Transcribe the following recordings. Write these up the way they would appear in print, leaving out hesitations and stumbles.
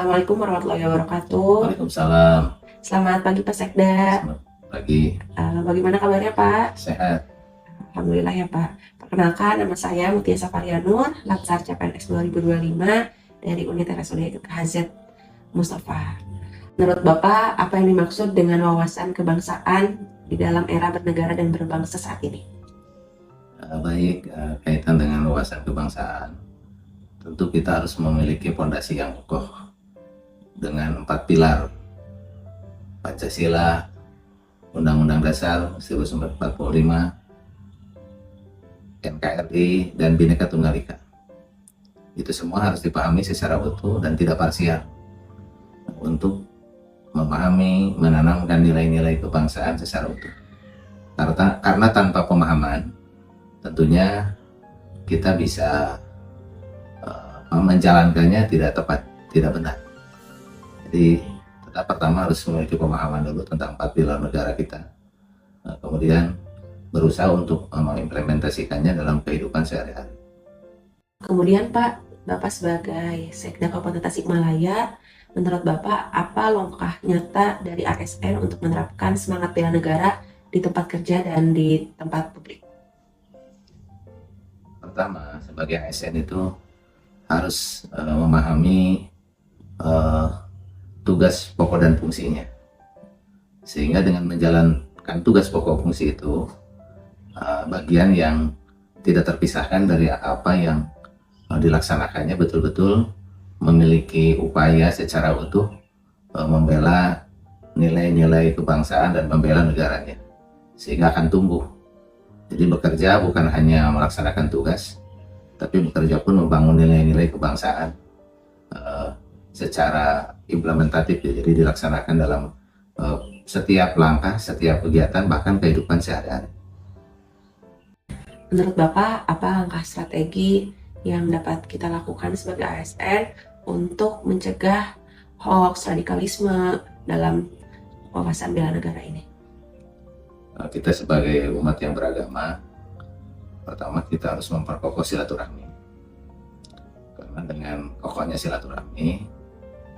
Assalamualaikum warahmatullahi wabarakatuh. Waalaikumsalam. Selamat pagi Pak Sekda. Selamat pagi. Bagaimana kabarnya Pak? Sehat. Alhamdulillah ya Pak. Perkenalkan, nama saya Mutia Safarianur, Latsar CPNS 2025 dari Unit RSUD KHZ Mustafa. Menurut Bapak, apa yang dimaksud dengan wawasan kebangsaan di dalam era bernegara dan berbangsa saat ini? Baik, kaitan dengan wawasan kebangsaan, tentu kita harus memiliki fondasi yang kokoh dengan 4 pilar: Pancasila, Undang-Undang Dasar 1945, NKRI, dan Bhinneka Tunggal Ika. Itu semua harus dipahami secara utuh dan tidak parsial untuk memahami, menanamkan nilai-nilai kebangsaan secara utuh. Karena tanpa pemahaman, tentunya kita bisa menjalankannya tidak tepat, tidak benar. Jadi tetap pertama harus memiliki pemahaman dulu tentang 4 pilar negara kita, kemudian berusaha untuk mengimplementasikannya dalam kehidupan sehari-hari. Kemudian Pak, Bapak sebagai Sekda Kabupaten Tasikmalaya, menurut Bapak apa langkah nyata dari ASN untuk menerapkan semangat bela negara di tempat kerja dan di tempat publik? Pertama, sebagai ASN itu harus memahami tugas pokok dan fungsinya, sehingga dengan menjalankan tugas pokok fungsi itu, bagian yang tidak terpisahkan dari apa yang dilaksanakannya betul-betul memiliki upaya secara utuh membela nilai-nilai kebangsaan dan membela negaranya, sehingga akan tumbuh. Jadi bekerja bukan hanya melaksanakan tugas, tapi bekerja pun membangun nilai-nilai kebangsaan secara implementatif, jadi dilaksanakan dalam setiap langkah, setiap kegiatan, bahkan kehidupan sehari-hari. Menurut Bapak, apa langkah strategi yang dapat kita lakukan sebagai ASN untuk mencegah hoax, radikalisme dalam wawasan bela negara ini? Kita sebagai umat yang beragama, pertama kita harus memperkokoh silaturahmi. Karena dengan kokohnya silaturahmi,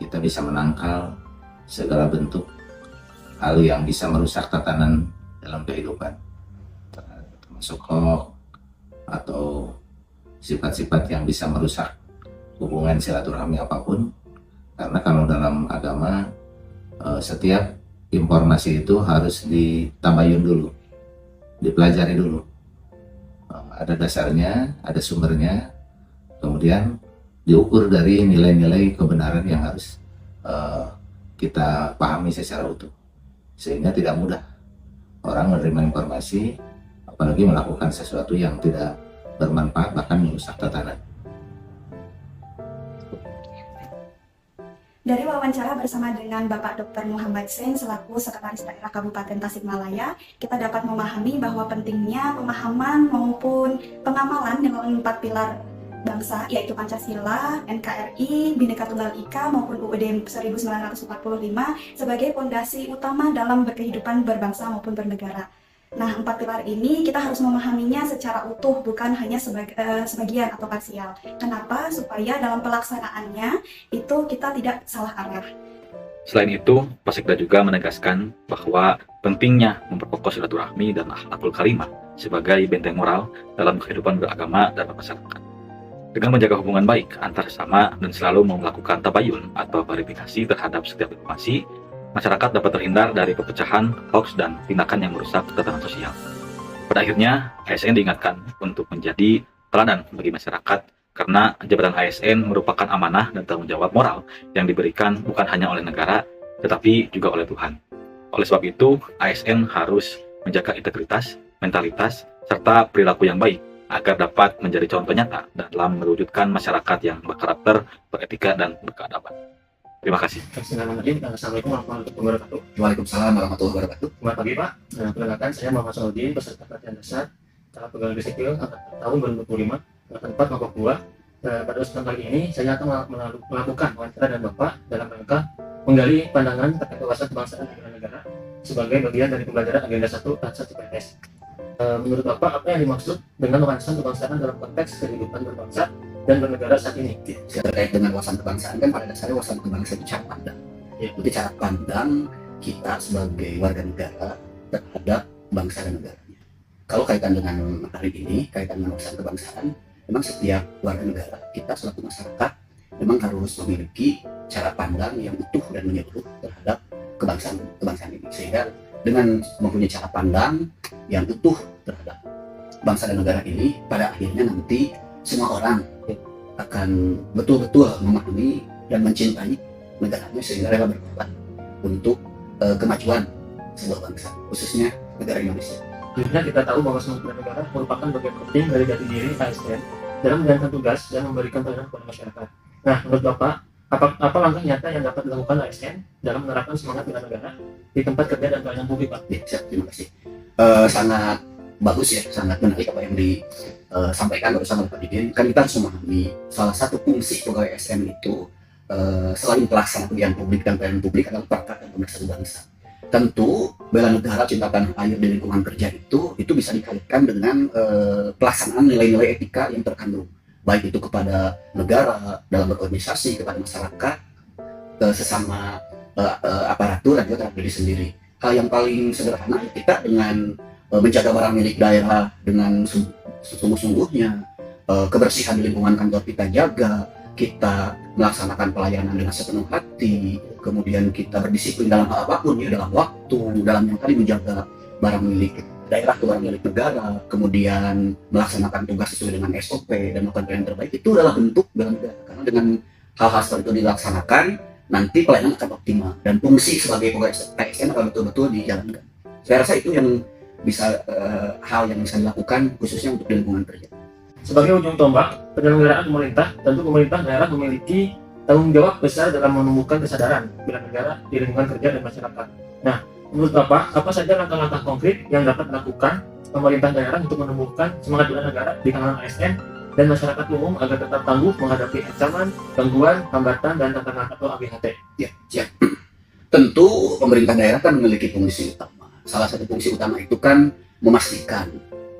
kita bisa menangkal segala bentuk hal yang bisa merusak tatanan dalam kehidupan, termasuk hoax atau sifat-sifat yang bisa merusak hubungan silaturahmi apapun. Karena kalau dalam agama, setiap informasi itu harus ditabayun dulu, dipelajari dulu. Ada dasarnya, ada sumbernya, kemudian diukur dari nilai-nilai kebenaran yang harus kita pahami secara utuh, sehingga tidak mudah orang menerima informasi, apalagi melakukan sesuatu yang tidak bermanfaat, bahkan merusak tatanan. Dari wawancara bersama dengan Bapak Dr. Muhammad Sen selaku Sekretaris Daerah Kabupaten Tasikmalaya, kita dapat memahami bahwa pentingnya pemahaman maupun pengamalan dengan 4 pilar bangsa, yaitu Pancasila, NKRI, Bhinneka Tunggal Ika maupun UUD 1945 sebagai fondasi utama dalam berkehidupan berbangsa maupun bernegara. Nah, 4 pilar ini kita harus memahaminya secara utuh, bukan hanya sebagian atau parsial. Kenapa? Supaya dalam pelaksanaannya itu kita tidak salah arah. Selain itu, Pak Sekda juga menegaskan bahwa pentingnya memperkokoh silaturahmi dan akhlakul karimah sebagai benteng moral dalam kehidupan beragama dan bermasyarakat. Dengan menjaga hubungan baik antar sesama dan selalu melakukan tabayun atau verifikasi terhadap setiap informasi, masyarakat dapat terhindar dari perpecahan, hoax, dan tindakan yang merusak tatanan sosial. Pada akhirnya, ASN diingatkan untuk menjadi teladan bagi masyarakat karena jabatan ASN merupakan amanah dan tanggung jawab moral yang diberikan bukan hanya oleh negara, tetapi juga oleh Tuhan. Oleh sebab itu, ASN harus menjaga integritas, mentalitas, serta perilaku yang baik agar dapat menjadi contoh nyata dalam mewujudkan masyarakat yang berkarakter, beretika, dan berkeadaban. Terima kasih. Assalamualaikum warahmatullahi wabarakatuh. Waalaikumsalam warahmatullahi wabarakatuh. Selamat pagi Pak. Perkenalkan, saya Muhammad Saudin, peserta pelatihan dasar tahap pegawai negeri sipil tahun 2025, angkatan 4 kelompok 2. Pada kesempatan kali ini saya akan melakukan wawancara dengan Bapak dalam rangka menggali pandangan terkait wawasan kebangsaan dan negara sebagai bagian dari pembelajaran agenda 1 Latsar CPNS. Menurut Bapak, apa yang dimaksud dengan wawasan kebangsaan dalam konteks kehidupan berbangsa dan bernegara saat ini. Terkait dengan wawasan kebangsaan kan pada dasarnya wawasan kebangsaan itu cara pandang. Itu cara pandang kita sebagai warga negara terhadap bangsa dan negaranya. Kalau kaitan dengan hari ini, kaitan dengan wawasan kebangsaan, memang setiap warga negara kita selaku masyarakat memang harus memiliki cara pandang yang utuh dan menyeluruh terhadap kebangsaan ini, sehingga dengan mempunyai cara pandang yang utuh terhadap bangsa dan negara ini, pada akhirnya nanti semua orang akan betul-betul memahami dan mencintai negaranya sehingga rela berkorban untuk kemajuan sebuah bangsa, khususnya negara Indonesia. Akhirnya kita tahu bahwa semua negara merupakan bagian penting dari jati diri ASN dalam menjalankan tugas dan memberikan pelayanan kepada masyarakat. Nah, menurut Bapak, apa langkah nyata yang dapat dilakukan ASN dalam menerapkan semangat bela negara di tempat kerja dan pelayanan publik, Pak? Ya, siap, terima kasih. Sangat bagus ya, sangat menarik apa yang disampaikan bersama Pak Didin. Kan kita harus memahami salah satu fungsi pegawai ASN itu selain pelaksana pekerjaan publik dan pelayanan publik adalah perangkat dan pemersatu bangsa. Tentu bela negara, cinta tanah air di lingkungan kerja itu bisa dikaitkan dengan pelaksanaan nilai-nilai etika yang terkandung, baik itu kepada negara dalam berorganisasi, kepada masyarakat, sesama aparatur dan juga terhadap diri sendiri. Hal yang paling sederhana kita dengan menjaga barang milik daerah dengan sungguh-sungguhnya, kebersihan di lingkungan kantor kita jaga, kita melaksanakan pelayanan dengan sepenuh hati, kemudian kita berdisiplin dalam hal apapun ya, dalam waktu, dalam yang tadi menjaga barang milik daerah atau barang milik negara, kemudian melaksanakan tugas sesuai dengan SOP dan melakukan pelayanan terbaik, itu adalah bentuk bela negara. Karena dengan hal-hal seperti itu dilaksanakan, nanti pelayanan akan optimal dan fungsi sebagai pegawai ASN akan betul-betul dijalankan. Saya rasa itu yang bisa hal yang bisa dilakukan khususnya untuk di lingkungan kerja. Sebagai ujung tombak penyelenggaraan pemerintah, tentu pemerintah daerah memiliki tanggung jawab besar dalam menumbuhkan kesadaran bela negara di lingkungan kerja dan masyarakat. Nah, menurut Bapak, apa saja langkah-langkah konkret yang dapat dilakukan pemerintah daerah untuk menumbuhkan semangat bela negara di kalangan ASN dan masyarakat umum agar tetap tangguh menghadapi ancaman, gangguan, hambatan, dan tantangan atau AGHT? Ya, siap. Tentu pemerintah daerah kan memiliki fungsi utama. Salah satu fungsi utama itu kan memastikan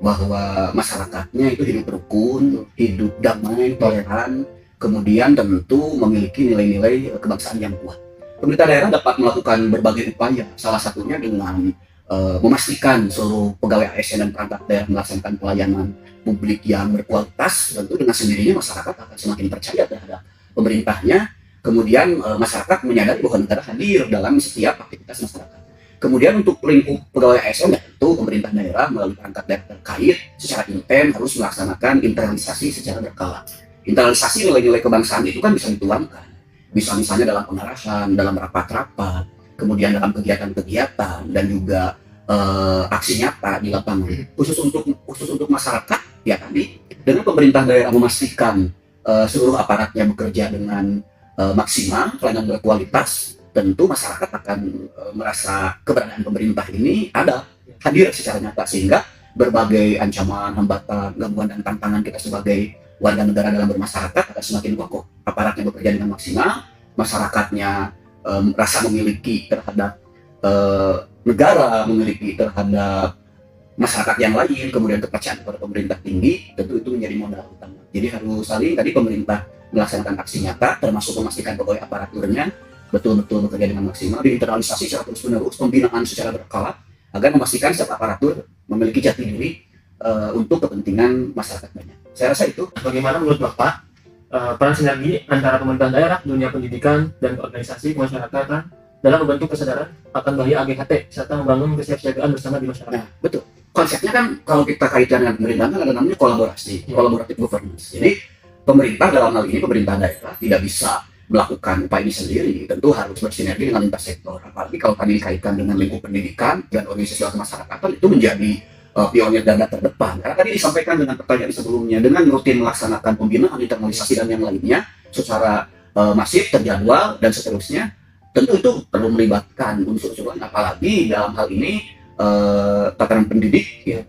bahwa masyarakatnya itu hidup rukun, hidup damai, toleran, kemudian tentu memiliki nilai-nilai kebangsaan yang kuat. Pemerintah daerah dapat melakukan berbagai upaya, salah satunya dengan memastikan seluruh pegawai ASN dan perangkat daerah melaksanakan pelayanan publik yang berkualitas. Tentu dengan sendirinya masyarakat akan semakin percaya terhadap pemerintahnya, kemudian masyarakat menyadari bahwa negara hadir dalam setiap aktivitas masyarakat. Kemudian untuk lingkup pegawai ASN, tentu pemerintah daerah melalui perangkat daerah terkait secara intens harus melaksanakan internalisasi secara berkala. Internalisasi nilai-nilai kebangsaan itu kan bisa dituangkan, bisa misalnya dalam pengarahan, dalam rapat-rapat, kemudian dalam kegiatan-kegiatan dan juga aksi nyata di lapangan. Khusus untuk masyarakat ya tadi, dengan pemerintah daerah memastikan seluruh aparatnya bekerja dengan maksimal, pelayanan berkualitas, tentu masyarakat akan merasa keberadaan pemerintah ini hadir secara nyata, sehingga berbagai ancaman, hambatan, gangguan dan tantangan kita sebagai warga negara dalam bermasyarakat akan semakin kokoh. Aparatnya bekerja dengan maksimal, masyarakatnya merasa memiliki terhadap negara, memiliki terhadap masyarakat yang lain, kemudian kepercayaan kepada pemerintah tinggi, tentu itu menjadi modal utama. Jadi harus saling tadi pemerintah melaksanakan aksi nyata, termasuk memastikan pegawai aparaturnya betul-betul bekerja dengan maksimal, diinternalisasi secara terus-menerus, pembinaan secara berkala, agar memastikan setiap aparatur memiliki jati diri untuk kepentingan masyarakat banyak. Saya rasa itu. Bagaimana menurut Bapak peran sinergi antara pemerintah daerah, dunia pendidikan, dan organisasi kemasyarakatan dalam membentuk kesadaran akan bahaya AGHT serta membangun kesiapsiagaan bersama di masyarakat? Nah, betul. Konsepnya kan kalau kita kaitkan dengan pemerintahan kan ada namanya kolaborasi, kolaboratif governance. Jadi pemerintah dalam hal ini pemerintah daerah tidak bisa melakukan upaya ini sendiri, tentu harus bersinergi dengan lintas sektor. Apalagi kalau tadi dikaitkan dengan lingkup pendidikan dan organisasi kemasyarakatan, itu menjadi pionir garda terdepan. Karena tadi disampaikan dengan pertanyaan sebelumnya, dengan rutin melaksanakan pembinaan, internalisasi dan yang lainnya secara masif, terjadwal dan seterusnya, tentu itu perlu melibatkan unsur-unsur lain. Apalagi dalam hal ini tataran pendidik ya,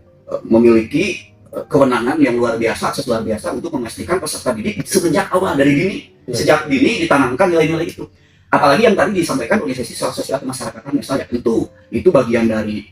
memiliki kewenangan yang luar biasa, akses luar biasa untuk memastikan peserta didik semenjak awal dari dini, sejak dini ditanamkan nilai-nilai itu. Apalagi yang tadi disampaikan organisasi sosial kemasyarakatan misalnya, tentu itu bagian dari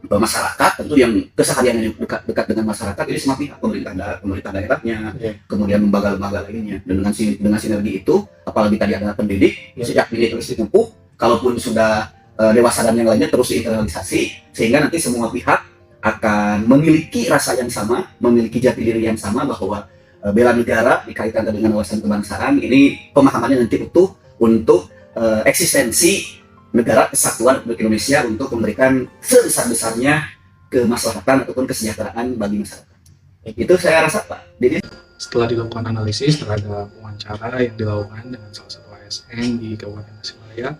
masyarakat, tentu yang kesehariannya dekat dengan masyarakat ini semua pihak, pemerintah daerahnya, kemudian lembaga-lembaga lainnya. Dan dengan sinergi itu, apalagi tadi ada pendidik, sejak dini terus dipupuk, kalaupun sudah dewasa dan yang lainnya terus diinternalisasi, sehingga nanti semua pihak akan memiliki rasa yang sama, memiliki jati diri yang sama bahwa bela negara dikaitkan dengan wawasan kebangsaan ini pemahamannya nanti utuh untuk eksistensi negara kesatuan Republik Indonesia untuk memberikan sebesar-besarnya kemaslahatan ataupun kesejahteraan bagi masyarakat. Itu saya rasa Pak. Jadi setelah dilakukan analisis terhadap wawancara yang dilakukan dengan salah satu ASN di Kabupaten Tasikmalaya,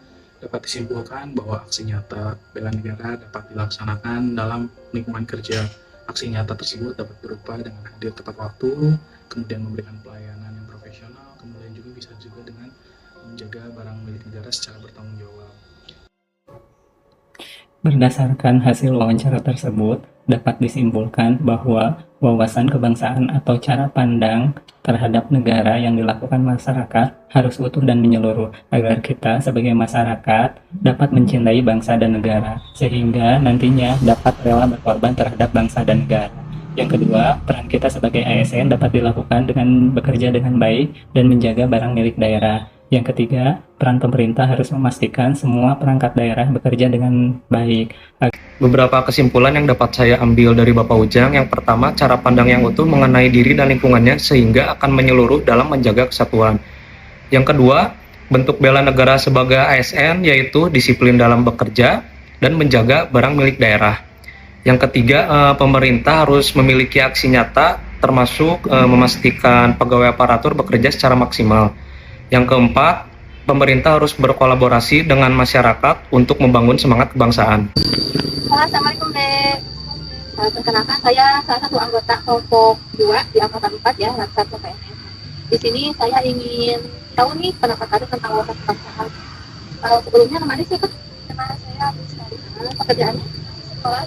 dapat disimpulkan bahwa aksi nyata bela negara dapat dilaksanakan dalam lingkungan kerja. Aksi nyata tersebut dapat berupa dengan hadir tepat waktu, kemudian memberikan pelayanan yang profesional, kemudian juga bisa juga dengan menjaga barang milik negara secara bertanggung jawab. Berdasarkan hasil wawancara tersebut, dapat disimpulkan bahwa wawasan kebangsaan atau cara pandang terhadap negara yang dilakukan masyarakat harus utuh dan menyeluruh agar kita sebagai masyarakat dapat mencintai bangsa dan negara, sehingga nantinya dapat rela berkorban terhadap bangsa dan negara. Yang kedua, peran kita sebagai ASN dapat dilakukan dengan bekerja dengan baik dan menjaga barang milik daerah. Yang ketiga, peran pemerintah harus memastikan semua perangkat daerah bekerja dengan baik. Beberapa kesimpulan yang dapat saya ambil dari Bapak Ujang, yang pertama, cara pandang yang utuh mengenai diri dan lingkungannya sehingga akan menyeluruh dalam menjaga kesatuan. Yang kedua, bentuk bela negara sebagai ASN yaitu disiplin dalam bekerja dan menjaga barang milik daerah. Yang ketiga, pemerintah harus memiliki aksi nyata termasuk memastikan pegawai aparatur bekerja secara maksimal. Yang keempat, pemerintah harus berkolaborasi dengan masyarakat untuk membangun semangat kebangsaan. Assalamualaikum Dek. Perkenalkan, saya salah satu anggota kelompok 2 di angkatan 4 ya, Latsar PNS. Di sini saya ingin tahu nih pendapat Ade tentang wawasan kebangsaan. Sebelumnya nama Ade siapa? Nama saya Rizky. Pekerjaannya sekolah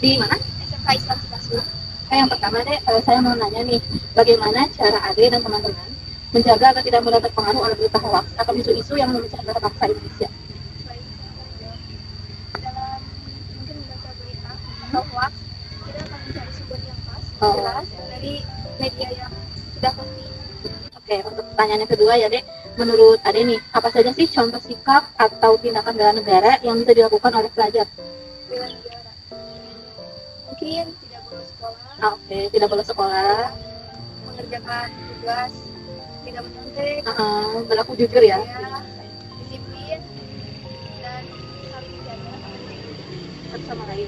di mana? SMK Islam Cipasung. Yang pertama Dek, saya mau nanya nih, bagaimana cara Ade dan teman-teman menjaga agar tidak mudah terpengaruh oleh berita hoax atau isu-isu yang memecah belah bangsa Indonesia. Dalam mungkin membaca berita atau hoax, kita akan mencari sumber yang pas, jelas dari media yang sudah pasti. Oke, untuk pertanyaan yang kedua ya Dek, menurut Ade nih, apa saja sih contoh sikap atau tindakan bela negara yang bisa dilakukan oleh pelajar? Bela negara mungkin tidak bolos sekolah. Oke, tidak bolos sekolah, mengerjakan tugas, tidak menyontek, berlaku jujur ya, disiplin, dan saling menjaga satu sama lain.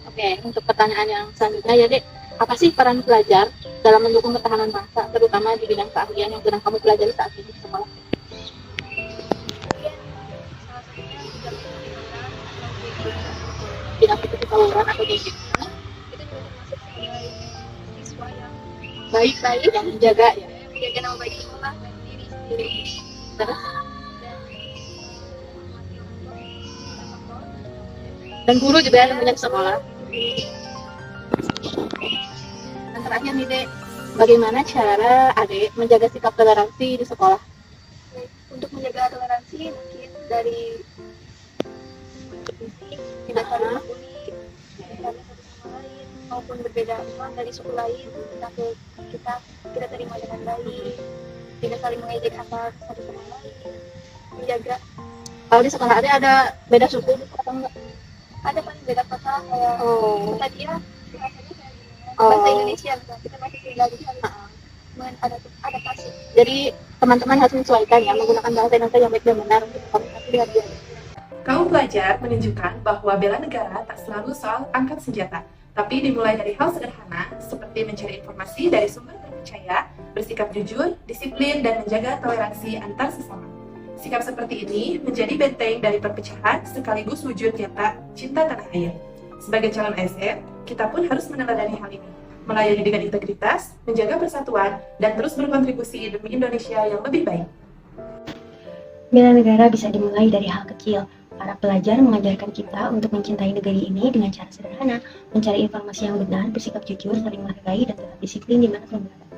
Oke, untuk pertanyaan yang selanjutnya ya Dek, apa sih peran pelajar dalam mendukung ketahanan bangsa, terutama di bidang keahlian yang sedang kamu pelajari saat ini di sekolah? salah satunya bidang pendidikan atau Bidang kepegawaian atau gadget. itu juga termasuk sebagai siswa yang Baik-baik yang menjaga ya. menjaga nama baik sekolah dan diri sendiri. Terus? Dan guru juga yang punya sekolah. Dan terakhir nih Dek, bagaimana cara Ade menjaga sikap toleransi di sekolah? Untuk menjaga toleransi mungkin dari tidak saling membuli, tidak satu sama lain, maupun berbeda iman dari suku lain, kita terima dengan baik, tidak saling mengejek antar satu sama lain, menjaga. Kalau di sekolah Ade ada beda suku atau enggak? Ada paling beda kota kayak kota dia bahasanya kayak gini, bahasa Indonesia misalnya kita masih tinggal di sana mengadaptasi. Jadi teman-teman harus menyesuaikan ya, menggunakan bahasa Indonesia yang baik dan benar untuk komunikasi dengan dia. Kaum pelajar menunjukkan bahwa bela negara tak selalu soal angkat senjata, tapi dimulai dari hal sederhana seperti mencari informasi dari sumber terpercaya, bersikap jujur, disiplin, dan menjaga toleransi antar sesama. Sikap seperti ini menjadi benteng dari perpecahan sekaligus wujud nyata cinta tanah air. Sebagai calon ASN, kita pun harus meneladani hal ini, melayani dengan integritas, menjaga persatuan, dan terus berkontribusi demi Indonesia yang lebih baik. Bela negara bisa dimulai dari hal kecil. Para pelajar mengajarkan kita untuk mencintai negeri ini dengan cara sederhana, mencari informasi yang benar, bersikap jujur, saling menghargai, dan tetap disiplin di mana pun berada.